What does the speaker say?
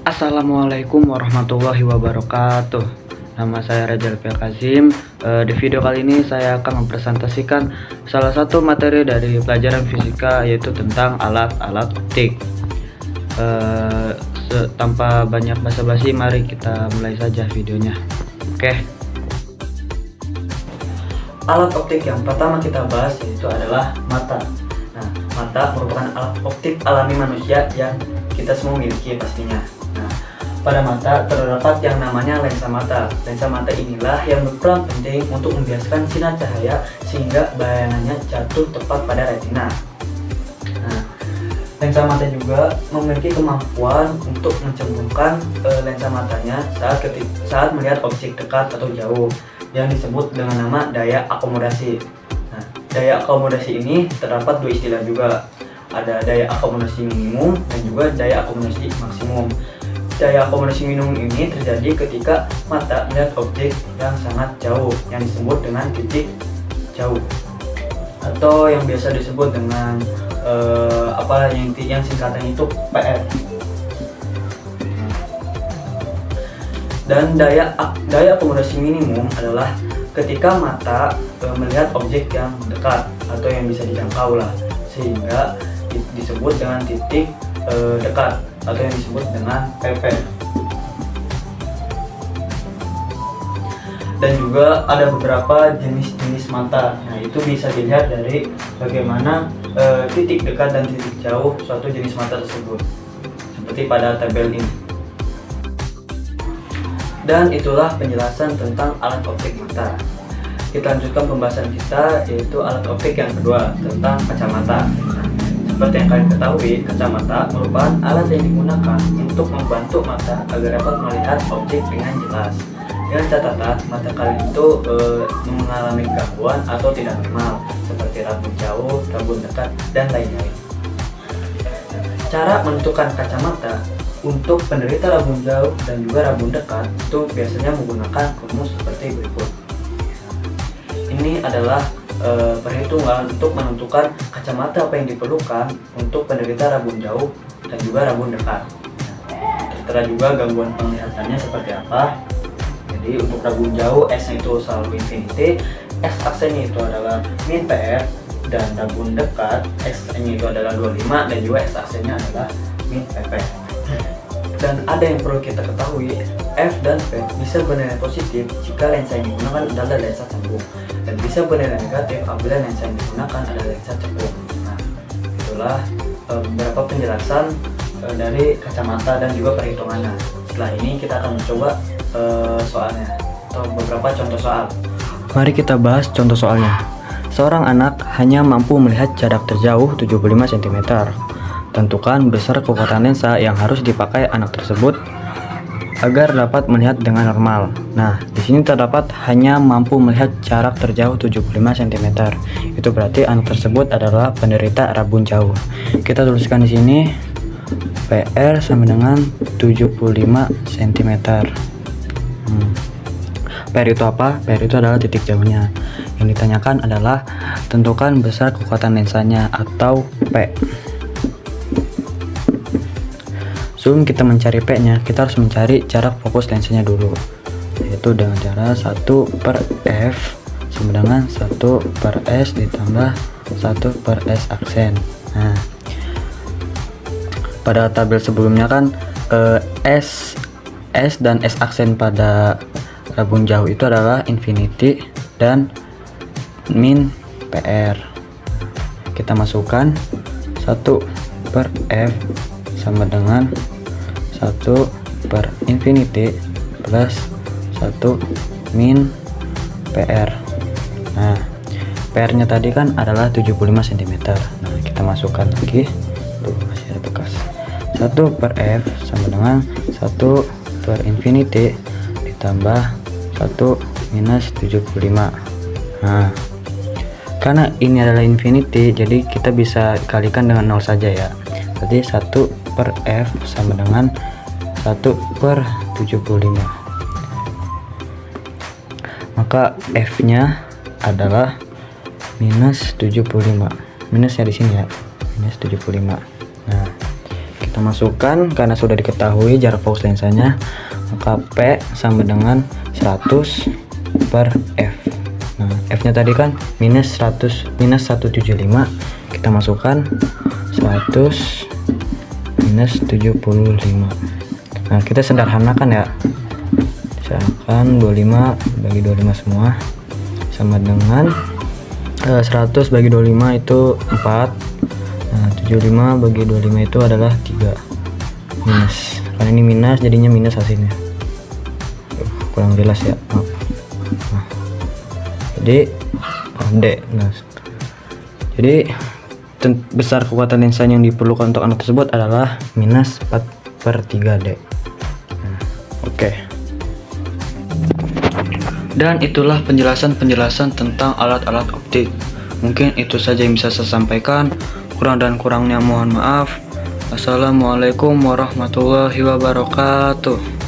Assalamualaikum warahmatullahi wabarakatuh. Nama saya Rajal Pia Kazim. Di video kali ini saya akan mempresentasikan salah satu materi dari pelajaran fisika, yaitu tentang alat-alat optik. Tanpa banyak basa-basi, mari kita mulai saja videonya. Oke. Alat optik yang pertama kita bahas yaitu adalah mata. Nah, mata merupakan alat optik alami manusia yang kita semua miliki pastinya. Nah, pada mata terdapat yang namanya lensa mata. Lensa mata inilah yang berperan penting untuk membiaskan sinar cahaya sehingga bayangannya jatuh tepat pada retina. Nah, lensa mata juga memiliki kemampuan untuk mencembungkan lensa matanya saat melihat objek dekat atau jauh, yang disebut dengan nama daya akomodasi. Nah, daya akomodasi ini terdapat dua istilah juga. Ada daya akomodasi minimum dan juga daya akomodasi maksimum. Daya akomodasi minimum ini terjadi ketika mata melihat objek yang sangat jauh, yang disebut dengan titik jauh, atau yang biasa disebut dengan yang singkatan itu PR. Dan daya akomodasi minimum adalah ketika mata melihat objek yang dekat atau yang bisa dijangkau lah, sehingga disebut dengan titik dekat atau yang disebut dengan PP. Dan juga ada beberapa jenis-jenis mata. Nah, itu bisa dilihat dari bagaimana titik dekat dan titik jauh suatu jenis mata tersebut, seperti pada tabel ini. Dan itulah penjelasan tentang alat optik mata. Kita lanjutkan pembahasan kita, yaitu alat optik yang kedua, tentang kacamata. Seperti yang kalian ketahui, kacamata merupakan alat yang digunakan untuk membantu mata agar dapat melihat objek dengan jelas. Dengan catatan, mata kalian itu mengalami gangguan atau tidak normal, seperti rabun jauh, rabun dekat, dan lain-lain. Cara menentukan kacamata untuk penderita rabun jauh dan juga rabun dekat itu biasanya menggunakan rumus seperti berikut. Ini adalah perhitungan untuk menentukan kacamata apa yang diperlukan untuk penderita rabun jauh dan juga rabun dekat. Tertera juga gangguan penglihatannya seperti apa. Jadi untuk rabun jauh, S-nya itu selalu infinity, S aksennya itu adalah min PR, dan rabun dekat, S-nya itu adalah 25, dan juga S aksennya adalah min PP. Dan ada yang perlu kita ketahui, F dan P bisa bernilai positif jika lensa yang digunakan adalah lensa cembung, dan bisa bernilai negatif apabila lensa yang digunakan adalah lensa cembung. Nah, itulah beberapa penjelasan dari kacamata dan juga perhitungannya. Setelah ini kita akan mencoba soalnya atau beberapa contoh soal. Mari kita bahas contoh soalnya. Seorang anak hanya mampu melihat jarak terjauh 75 cm. Tentukan besar kekuatan lensa yang harus dipakai anak tersebut agar dapat melihat dengan normal. Nah, di sini terdapat hanya mampu melihat jarak terjauh 75 cm. Itu berarti anak tersebut adalah penderita rabun jauh. Kita tuliskan di sini PR sama dengan 75 cm. PR itu apa? PR itu adalah titik jauhnya. Yang ditanyakan adalah tentukan besar kekuatan lensanya atau P. Sebelum kita mencari P-nya, kita harus mencari jarak fokus lensanya dulu, yaitu dengan cara 1/F sama dengan 1/S ditambah 1/S aksen. Nah, pada tabel sebelumnya kan S dan S aksen pada rabun jauh itu adalah infinity dan min PR. Kita masukkan 1/F sama dengan 1/infinity plus 1 min PR. Nah, PR nya tadi kan adalah 75 cm. Nah, kita masukkan lagi. Tuh, masih ada bekas. 1/F sama dengan 1/infinity ditambah 1 minus 75. Nah, karena ini adalah infinity, jadi kita bisa kalikan dengan 0 saja ya. Berarti 1/F sama dengan 1/75. Maka F nya adalah minus 75. Minusnya di sini ya, minus 75. Nah, kita masukkan karena sudah diketahui jarak fokus lensanya, maka P sama dengan 100 per F. Nah, F nya tadi kan minus 175, kita masukkan 100 minus 75. Nah, kita sederhanakan ya, misalkan 25 bagi 25 semua sama dengan 100 bagi 25 itu 4. Nah, 75 bagi 25 itu adalah 3 minus, karena ini minus jadinya minus hasilnya. Kurang jelas ya, maaf. Nah, jadi D. Nah, jadi besar kekuatan lensa yang diperlukan untuk anak tersebut adalah minus 4/3D. Nah, oke. Dan itulah penjelasan tentang alat-alat optik. Mungkin itu saja yang bisa saya sampaikan. Kurang dan kurangnya mohon maaf. Assalamualaikum warahmatullahi wabarakatuh.